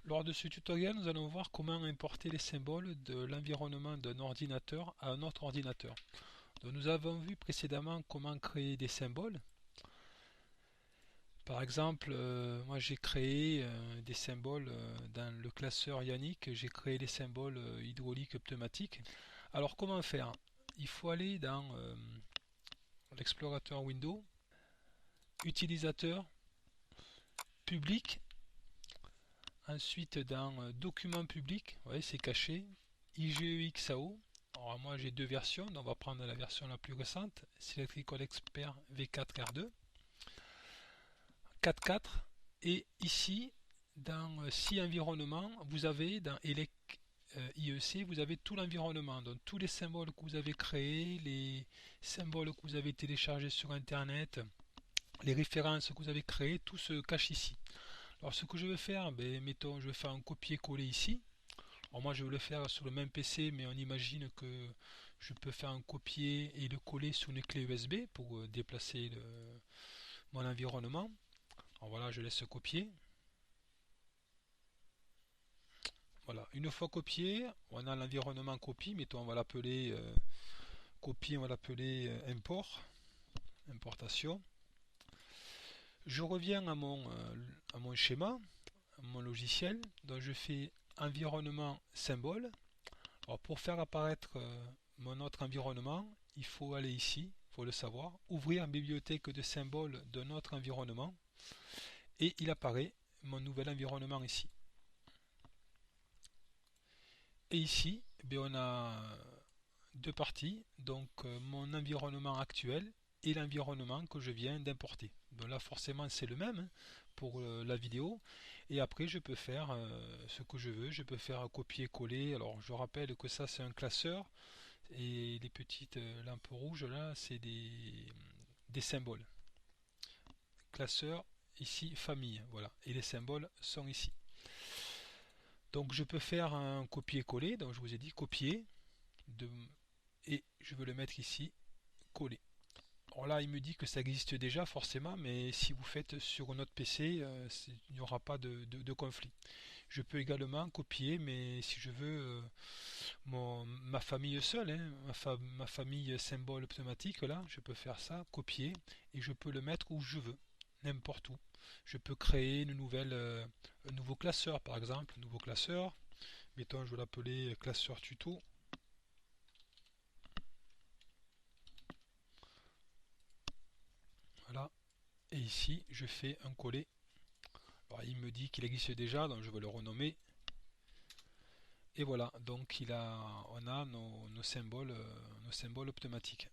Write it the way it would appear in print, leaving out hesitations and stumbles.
Lors de ce tutoriel, nous allons voir comment importer les symboles de l'environnement d'un ordinateur à un autre ordinateur. Donc, nous avons vu précédemment comment créer des symboles. Par exemple, moi j'ai créé des symboles dans le classeur Yannick, j'ai créé les symboles hydrauliques pneumatiques. Alors comment faire? Il faut aller dans l'explorateur Windows, utilisateur, public, ensuite dans documents publics, vous voyez c'est caché, IGEXAO. Alors moi j'ai deux versions, donc on va prendre la version la plus récente, Electrical Expert V4R2, 4.4, et ici dans Si environnement, vous avez dans ELEC IEC, vous avez tout l'environnement, donc tous les symboles que vous avez créés, les symboles que vous avez téléchargés sur internet, les références que vous avez créées, tout se cache ici. Alors ce que je vais faire, mettons, je vais faire un copier-coller ici. Alors moi je vais le faire sur le même PC, mais on imagine que je peux faire un copier et le coller sur une clé USB pour déplacer mon environnement. Alors voilà, je laisse copier. Voilà, une fois copié, on a l'environnement copie, mettons on va l'appeler copie, on va l'appeler import, importation. Je reviens à mon schéma, à mon logiciel, donc je fais environnement symbole. Alors pour faire apparaître mon autre environnement, il faut aller ici, il faut le savoir, ouvrir bibliothèque de symboles de notre environnement et il apparaît mon nouvel environnement ici. Et ici, on a deux parties, donc mon environnement actuel et l'environnement que je viens d'importer. Donc là forcément c'est le même pour la vidéo et après je peux faire ce que je veux, je peux faire copier-coller. Alors je rappelle que ça c'est un classeur et les petites lampes rouges là c'est des symboles. Classeur ici famille, voilà, et les symboles sont ici. Donc je peux faire un copier-coller, donc je vous ai dit copier de, et je veux le mettre ici, coller. Alors là, il me dit que ça existe déjà forcément, mais si vous faites sur un autre PC, il n'y aura pas de conflit. Je peux également copier, mais si je veux ma famille seule, hein, ma famille symbole pneumatique, là, je peux faire ça, copier, et je peux le mettre où je veux, n'importe où. Je peux créer un nouveau classeur, par exemple, un nouveau classeur. Mettons, je vais l'appeler classeur tuto. Voilà. Et ici, je fais un coller. Alors, il me dit qu'il existe déjà, donc je vais le renommer. Et voilà, donc on a nos symboles pneumatiques.